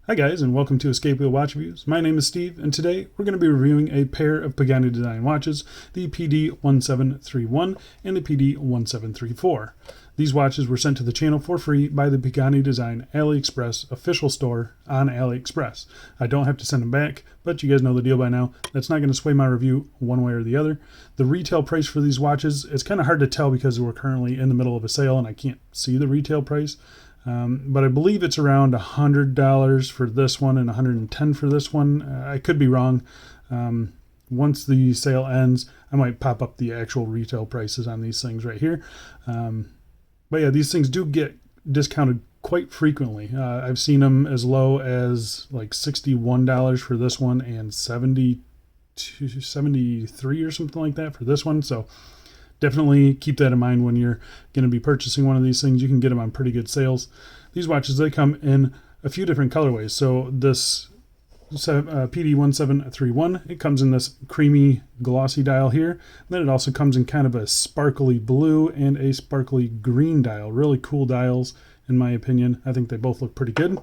Hi guys, and welcome to Escape Wheel Watch Reviews. My name is Steve, and today we're going to be reviewing a pair of Pagani design watches, the PD1731 and the PD1734. These watches were sent to the channel for free by the Pagani Design AliExpress official store on AliExpress. I don't have to send them back, but you guys know the deal by now. That's not going to sway my review one way or the other. The retail price for these watches, it's kind of hard to tell because we're currently in the middle of a sale and I can't see the retail price. But I believe it's around $100 for this one and $110 for this one. I could be wrong. Once the sale ends, I might pop up the actual retail prices on these things right here. But yeah, these things do get discounted quite frequently. I've seen them as low as like $61 for this one and $73 or something like that for this one. So definitely keep that in mind when you're going to be purchasing one of these things. You can get them on pretty good sales. These watches, they come in a few different colorways. So this PD1731, it comes in this creamy glossy dial here. And then it also comes in kind of a sparkly blue and a sparkly green dial. Really cool dials, in my opinion. I think they both look pretty good.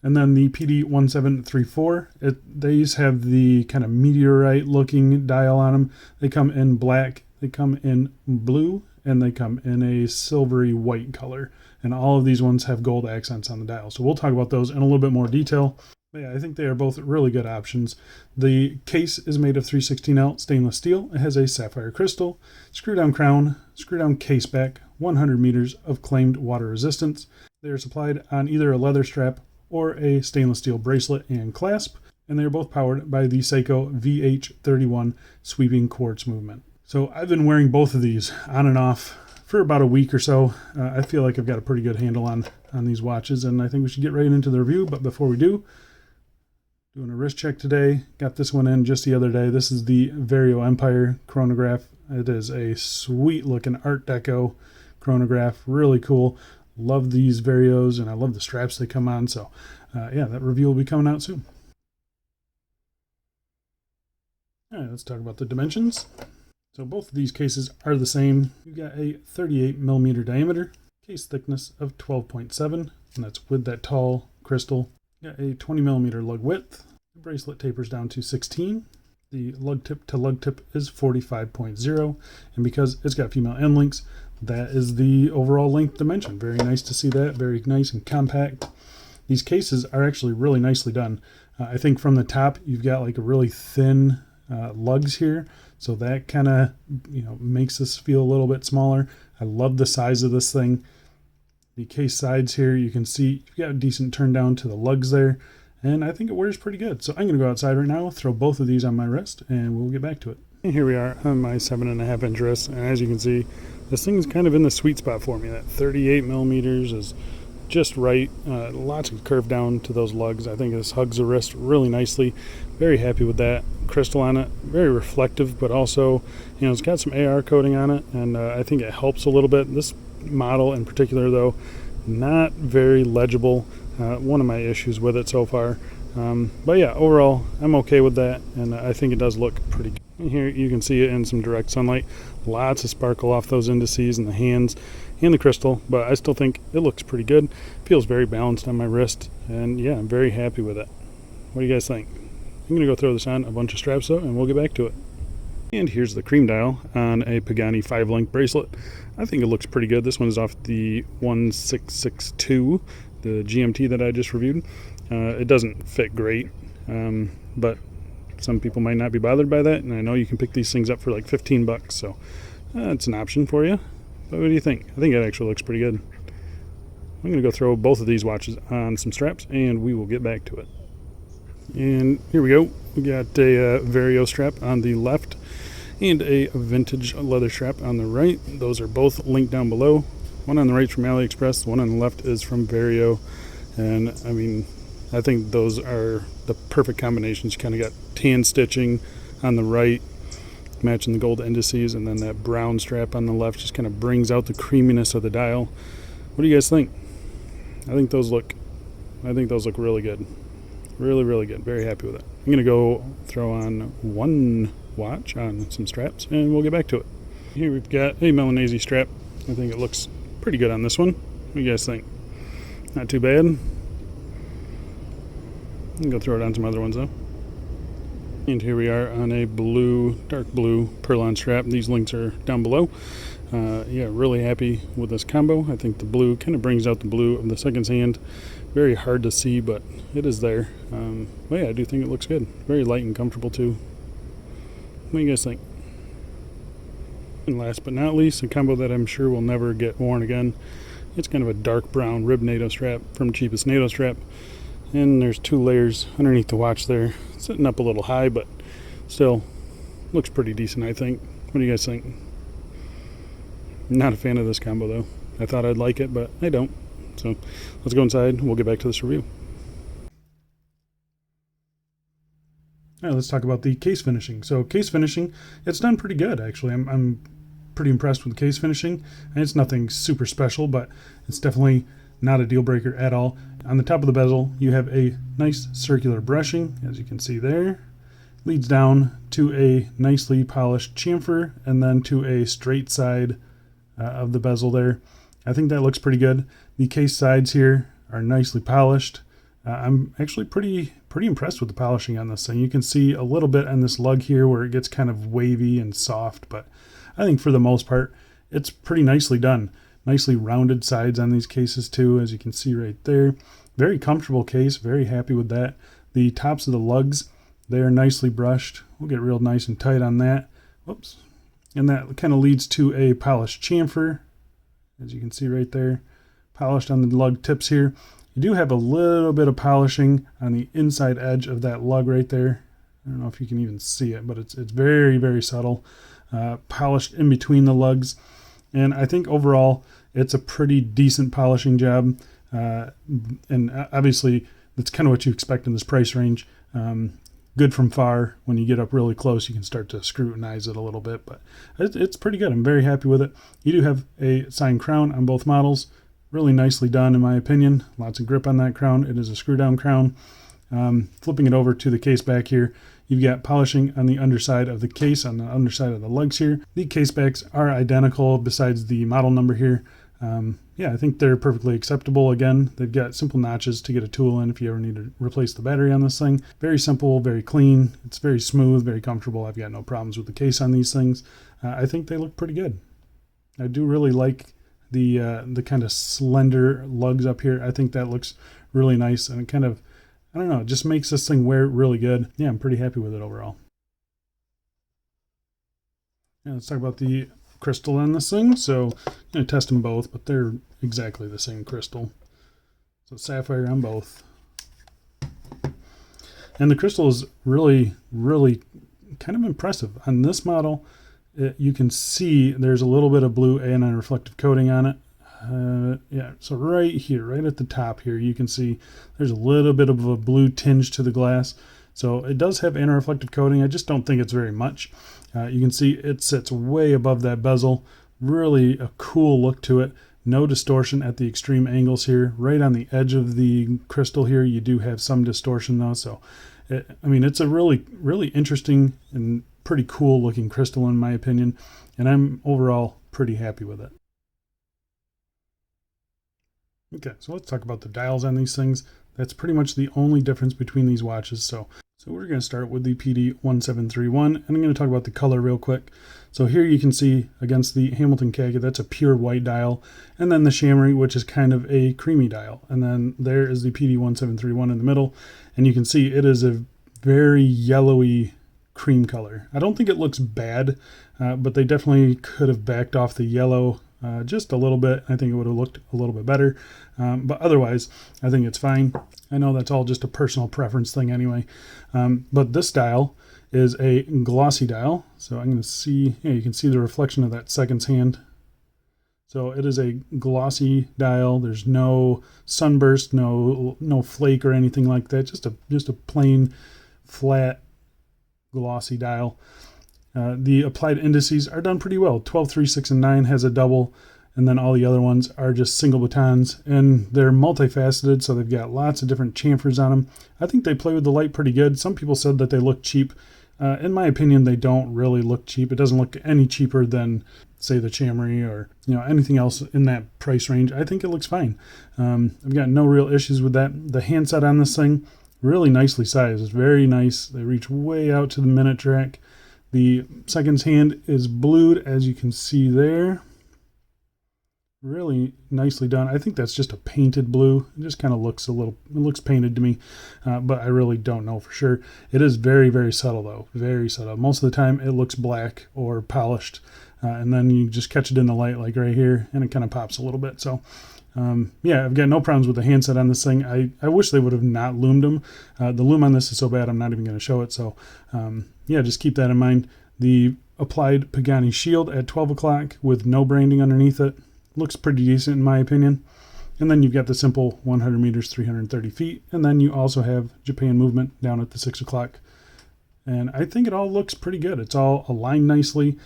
And then the PD1734, these have the kind of meteorite looking dial on them. They come in black, they come in blue, and they come in a silvery white color. And all of these ones have gold accents on the dial. So we'll talk about those in a little bit more detail. But yeah, I think they are both really good options. The case is made of 316L stainless steel. It has a sapphire crystal, screw down crown, screw down case back, 100 meters of claimed water resistance. They are supplied on either a leather strap or a stainless steel bracelet and clasp, and they are both powered by the Seiko VH31 sweeping quartz movement. So I've been wearing both of these on and off for about a week or so. I feel like I've got a pretty good handle on these watches, and I think we should get right into the review. But before we do, doing a wrist check today. Got this one in just the other day. This is the Vario Empire chronograph. It is a sweet looking Art Deco chronograph, really cool. Love these Varios, and I love the straps they come on. So yeah, that review will be coming out soon. All right, let's talk about the dimensions. So both of these cases are the same. You've got a 38 millimeter diameter, case thickness of 12.7, and that's with that tall crystal. You got a 20 millimeter lug width. The bracelet tapers down to 16. The lug tip to lug tip is 45.0, and because it's got female end links, that is the overall length dimension. Very nice to see that. Very nice and compact. These cases are actually really nicely done. I think from the top, you've got like a really thin lugs here. So that kind of, makes this feel a little bit smaller. I love the size of this thing. The case sides here, you can see you've got a decent turn down to the lugs there. And I think it wears pretty good. So I'm going to go outside right now, throw both of these on my wrist, and we'll get back to it. And here we are on my 7.5 inch wrist. And as you can see, this thing is kind of in the sweet spot for me. That 38 millimeters is just right. Lots of curve down to those lugs. I think this hugs the wrist really nicely. Very happy with that. Crystal on it, very reflective, but also, it's got some AR coating on it, and I think it helps a little bit. This model in particular, though, not very legible. One of my issues with it so far. But yeah, overall, I'm okay with that, and I think it does look pretty good. And here you can see it in some direct sunlight. Lots of sparkle off those indices and the hands and the crystal, but I still think it looks pretty good. Feels very balanced on my wrist, and yeah, I'm very happy with it. What do you guys think? I'm going to go throw this on a bunch of straps though, and we'll get back to it. And here's the cream dial on a Pagani 5-link bracelet. I think it looks pretty good. This one is off the 1662, the GMT that I just reviewed. It doesn't fit great, but some people might not be bothered by that, and I know you can pick these things up for like 15 bucks, so it's an option for you. But what do you think? I think it actually looks pretty good. I'm going to go throw both of these watches on some straps, and we will get back to it. And here we go. We got a Vario strap on the left and a vintage leather strap on the right. Those are both linked down below. One on the right from AliExpress, the one on the left is from Vario. And I mean, I think those are the perfect combinations. You kind of got tan stitching on the right, matching the gold indices, and then that brown strap on the left just kind of brings out the creaminess of the dial. What do you guys think? I think those look really good. Really, really good. Very happy with it. I'm going to go throw on one watch on some straps and we'll get back to it. Here we've got a Milanese strap. I think it looks pretty good on this one. What do you guys think? Not too bad. I'm going to go throw it on some other ones though. And here we are on a blue, dark blue Perlon strap. These links are down below. Yeah, really happy with this combo. I think the blue kind of brings out the blue of the seconds hand. Very hard to see, but it is there. But yeah, I do think it looks good. Very light and comfortable too. What do you guys think? And last but not least, a combo that I'm sure will never get worn again. It's kind of a dark brown rib NATO strap from Cheapest NATO Strap. And there's 2 layers underneath the watch there. Sitting up a little high, but still looks pretty decent, I think. What do you guys think? Not a fan of this combo though. I thought I'd like it, but I don't. So let's go inside and we'll get back to this review. All right, let's talk about the case finishing. So case finishing, it's done pretty good actually. I'm pretty impressed with the case finishing. And it's nothing super special, but it's definitely not a deal breaker at all. On the top of the bezel, you have a nice circular brushing, as you can see there. Leads down to a nicely polished chamfer and then to a straight side of the bezel there. I think that looks pretty good. The case sides here are nicely polished. I'm actually pretty impressed with the polishing on this thing. You can see a little bit on this lug here where it gets kind of wavy and soft, but I think for the most part, it's pretty nicely done. Nicely rounded sides on these cases too, as you can see right there. Very comfortable case, very happy with that. The tops of the lugs, they are nicely brushed. We'll get real nice and tight on that. Whoops. And that kind of leads to a polished chamfer, as you can see right there. Polished on the lug tips here. You do have a little bit of polishing on the inside edge of that lug right there. I don't know if you can even see it, but it's very, very subtle. Polished in between the lugs. And I think overall, it's a pretty decent polishing job. And obviously, that's kind of what you expect in this price range. Good from far. When you get up really close, you can start to scrutinize it a little bit, but it's pretty good. I'm very happy with it. You do have a signed crown on both models. Really nicely done, in my opinion. Lots of grip on that crown. It is a screw down crown. Flipping it over to the case back here, you've got polishing on the underside of the case, on the underside of the lugs here. The case backs are identical besides the model number here. Yeah, I think they're perfectly acceptable. Again, they've got simple notches to get a tool in if you ever need to replace the battery on this thing. Very simple, very clean. It's very smooth, very comfortable. I've got no problems with the case on these things. I think they look pretty good. I do really like the kind of slender lugs up here. I think that looks really nice, and it kind of, I don't know, it just makes this thing wear really good. Yeah, I'm pretty happy with it overall. Yeah, let's talk about the crystal on this thing. So I'm going to test them both, but they're exactly the same crystal. So sapphire on both. And the crystal is really, really kind of impressive. On this model, you can see there's a little bit of blue anti-reflective coating on it. Yeah, so right here, right at the top here, you can see there's a little bit of a blue tinge to the glass. So it does have anti-reflective coating. I just don't think it's very much. You can see it sits way above that bezel. Really a cool look to it. No distortion at the extreme angles here. Right on the edge of the crystal here, you do have some distortion though. So, I mean, it's a really, really interesting and pretty cool looking crystal in my opinion. And I'm overall pretty happy with it. Okay, so let's talk about the dials on these things. That's pretty much the only difference between these watches. So we're going to start with the PD1731, and I'm going to talk about the color real quick. So here you can see against the Hamilton khaki, that's a pure white dial, and then the chamois, which is kind of a creamy dial. And then there is the PD1731 in the middle, and you can see it is a very yellowy cream color. I don't think it looks bad, but they definitely could have backed off the yellow just a little bit. I think it would have looked a little bit better, but otherwise I think it's fine. I know that's all just a personal preference thing anyway, but this dial is a glossy dial, so I'm going to see, yeah, you can see the reflection of that seconds hand So it is a glossy dial. There's no sunburst, no flake or anything like that. Just a plain flat glossy dial. The applied indices are done pretty well. 12, 3, 6, and 9 has a double, and then all the other ones are just single batons, and they're multifaceted, so they've got lots of different chamfers on them. I think they play with the light pretty good. Some people said that they look cheap. In my opinion, they don't really look cheap. It doesn't look any cheaper than, say, the Chamry or anything else in that price range. I think it looks fine. I've got no real issues with that. The handset on this thing, really nicely sized. It's very nice. They reach way out to the minute track. The seconds hand is blued, as you can see there. Really nicely done. I think that's just a painted blue. It just kind of looks it looks painted to me, but I really don't know for sure. It is very, very subtle though, very subtle. Most of the time it looks black or polished, and then you just catch it in the light like right here, and it kind of pops a little bit. So yeah, I've got no problems with the handset on this thing. I wish they would have not loomed them. The loom on this is so bad I'm not even going to show it. So yeah, just keep that in mind. The applied Pagani shield at 12 o'clock with no branding underneath it looks pretty decent in my opinion. And then you've got the simple 100 meters, 330 feet. And then you also have Japan movement down at the 6 o'clock. And I think it all looks pretty good. It's all aligned nicely.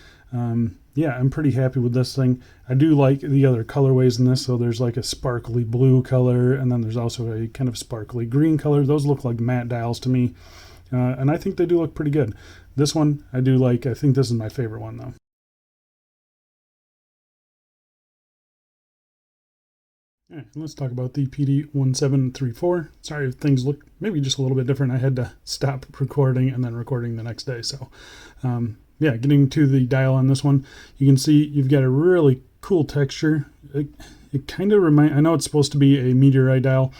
Yeah, I'm pretty happy with this thing. I do like the other colorways in this. So there's like a sparkly blue color, and then there's also a kind of sparkly green color. Those look like matte dials to me. And I think they do look pretty good. This one I do like. I think this is my favorite one though. All right, let's talk about the PD1734. Sorry if things look maybe just a little bit different. I had to stop recording and then recording the next day. So yeah, getting to the dial on this one, you can see you've got a really cool texture. It kind of I know it's supposed to be a meteorite dial.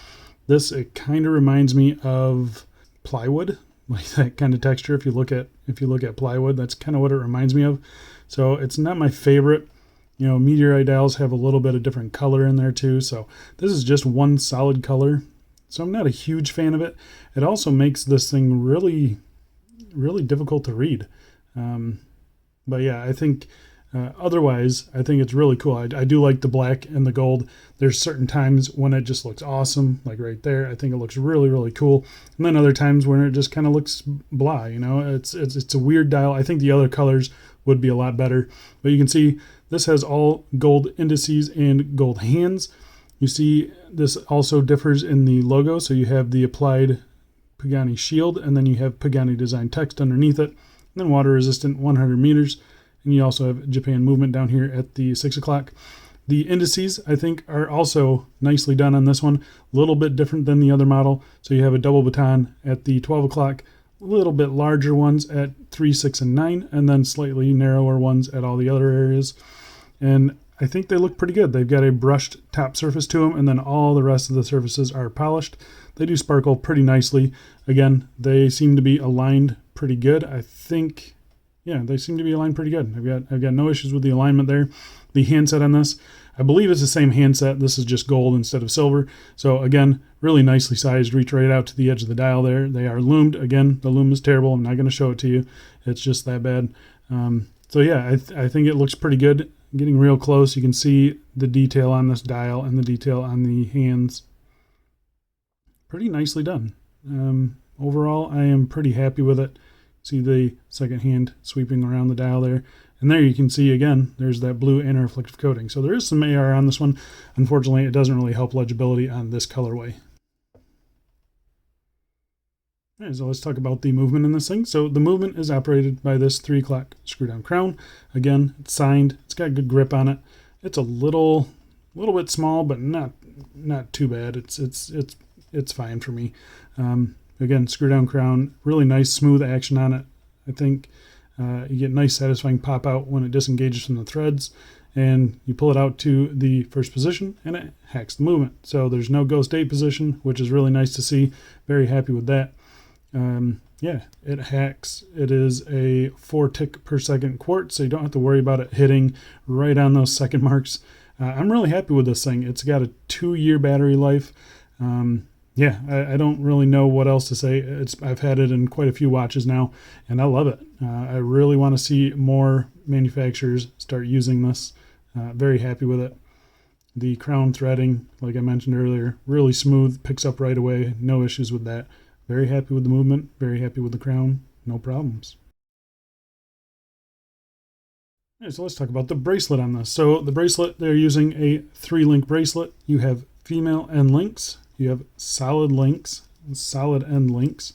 It kind of reminds me of plywood, like that kind of texture. If you look at plywood, that's kind of what it reminds me of. So it's not my favorite. Meteorite dials have a little bit of different color in there too. So this is just one solid color. So I'm not a huge fan of it. It also makes this thing really, really difficult to read. But yeah, I think otherwise, I think it's really cool. I do like the black and the gold. There's certain times when it just looks awesome, like right there. I think it looks really, really cool. And then other times when it just kind of looks blah. It's a weird dial. I think the other colors would be a lot better. But you can see this has all gold indices and gold hands. You see this also differs in the logo. So you have the applied Pagani shield, and then you have Pagani design text underneath it. And then water resistant 100 meters. And you also have Japan movement down here at the 6 o'clock. The indices, I think, are also nicely done on this one. A little bit different than the other model. So you have a double baton at the 12 o'clock, a little bit larger ones at 3, 6, and 9, and then slightly narrower ones at all the other areas. And I think they look pretty good. They've got a brushed top surface to them, and then all the rest of the surfaces are polished. They do sparkle pretty nicely. Again, they seem to be aligned pretty good. I think, yeah, they seem to be aligned pretty good. I've got no issues with the alignment there. The handset on this, I believe it's the same handset. This is just gold instead of silver. So again, really nicely sized. Reach right out to the edge of the dial there. They are loomed. Again, the loom is terrible. I'm not going to show it to you. It's just that bad. So yeah, I think it looks pretty good. Getting real close, you can see the detail on this dial and the detail on the hands. Pretty nicely done. Overall, I am pretty happy with it. See the second hand sweeping around the dial there. And there you can see, again, there's that blue anti-reflective coating. So there is some AR on this one. Unfortunately, it doesn't really help legibility on this colorway. All right, so let's talk about the movement in this thing. So the movement is operated by this 3 o'clock screw down crown. Again, it's signed. It's got good grip on it. It's a little bit small, but not too bad. It's fine for me. Again, screw down crown, really nice smooth action on it. I think you get nice satisfying pop out when it disengages from the threads, and you pull it out to the first position and it hacks the movement. So there's no ghost 8 position, which is really nice to see. Very happy with that. Yeah, it hacks. It is a 4 tick per second quartz, so you don't have to worry about it hitting right on those second marks. I'm really happy with this thing. It's got a 2-year battery life. Yeah, I don't really know what else to say. I've had it in quite a few watches now, and I love it. I really want to see more manufacturers start using this. Very happy with it. The crown threading, like I mentioned earlier, really smooth, picks up right away, no issues with that. Very happy with the movement, very happy with the crown, no problems. All right, so let's talk about the bracelet on this. So the bracelet, they're using a 3-link bracelet. You have female end links, you have solid links, solid end links.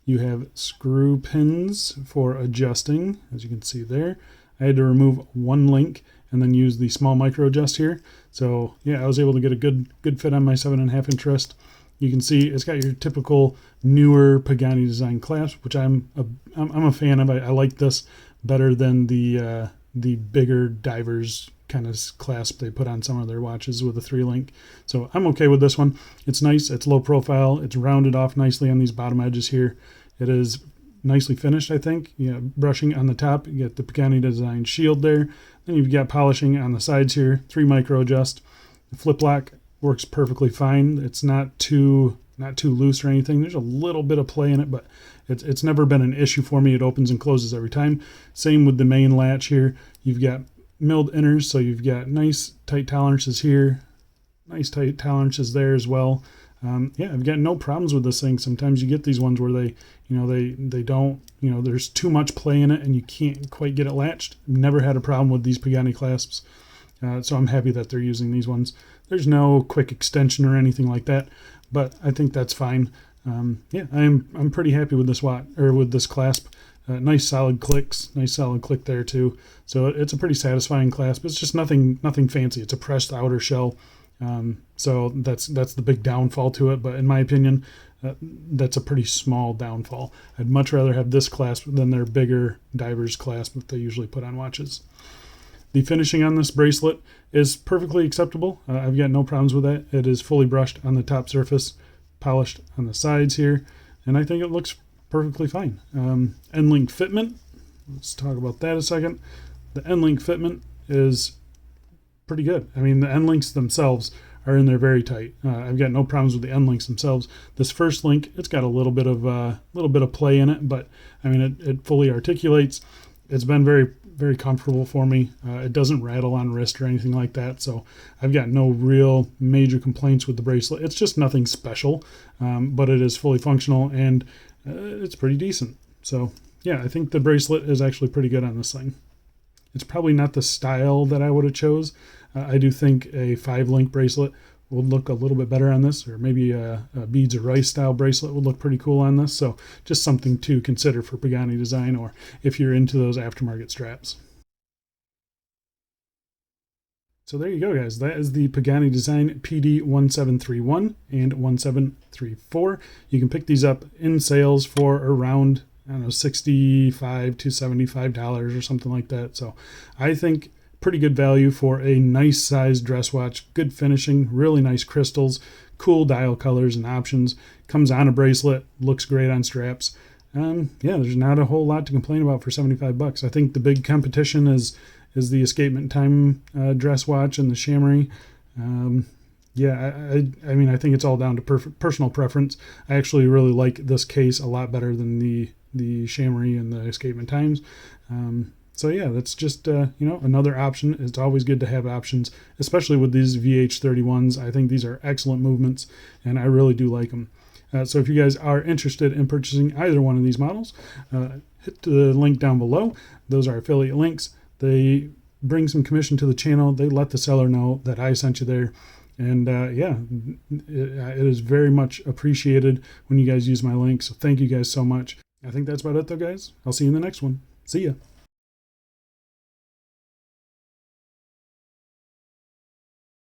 You have screw pins for adjusting, as you can see there. I had to remove one link and then use the small micro adjust here. So yeah, I was able to get a good fit on my 7.5 inch wrist. You can see it's got your typical newer Pagani design clasp, which I'm a fan of. I like this better than the bigger divers kind of clasp they put on some of their watches with a 3-link. So I'm okay with this one. It's nice, it's low profile, it's rounded off nicely on these bottom edges here. It is nicely finished, I think. You know, brushing on the top, you get the Pagani design shield there. Then you've got polishing on the sides here, 3 micro adjust. The flip lock works perfectly fine. It's not too loose or anything. There's a little bit of play in it, but it's never been an issue for me. It opens and closes every time. Same with the main latch here. You've got milled inners, so you've got nice tight tolerances here, nice tight tolerances there as well. Yeah, I've got no problems with this thing. Sometimes you get these ones where they don't, there's too much play in it and you can't quite get it latched. Never had a problem with these Pagani clasps, so I'm happy that they're using these ones. There's no quick extension or anything like that, but I think that's fine. Yeah, I'm pretty happy with this with this clasp. Nice solid clicks, nice solid click there too. So it's a pretty satisfying clasp. It's just nothing fancy. It's a pressed outer shell. So that's the big downfall to it. But in my opinion, that's a pretty small downfall. I'd much rather have this clasp than their bigger diver's clasp that they usually put on watches. The finishing on this bracelet is perfectly acceptable. I've got no problems with that. It is fully brushed on the top surface, polished on the sides here, and I think it looks perfectly fine. End link fitment, let's talk about that a second. The end link fitment is pretty good. I mean, the end links themselves are in there very tight. I've got no problems with the end links themselves. This first link, it's got a little bit of play in it, but I mean, it fully articulates. It's been very comfortable for me. It doesn't rattle on wrist or anything like that, so I've got no real major complaints with the bracelet. It's just nothing special, but it is fully functional and it's pretty decent. So yeah, I think the bracelet is actually pretty good on this thing. It's probably not the style that I would have chose. I do think a 5-link bracelet would look a little bit better on this, or maybe a beads of rice style bracelet would look pretty cool on this. So just something to consider for Pagani design, or if you're into those aftermarket straps. So there you go, guys. That is the Pagani design PD1731 and 1734. You can pick these up in sales for around, I don't know, $65 to $75 or something like that. So I think pretty good value for a nice size dress watch, good finishing, really nice crystals, cool dial colors and options. Comes on a bracelet, looks great on straps. Yeah, there's not a whole lot to complain about for $75. I think the big competition is the Escapement Time dress watch and the Chamois. Yeah, I mean, I think it's all down to personal preference. I actually really like this case a lot better than the Chamois and the Escapement Times. So yeah, that's just another option. It's always good to have options, especially with these VH31s. I think these are excellent movements, and I really do like them. So if you guys are interested in purchasing either one of these models, hit the link down below. Those are affiliate links. They bring some commission to the channel. They let the seller know that I sent you there. And yeah, it is very much appreciated when you guys use my link. So thank you guys so much. I think that's about it though, guys. I'll see you in the next one. See ya.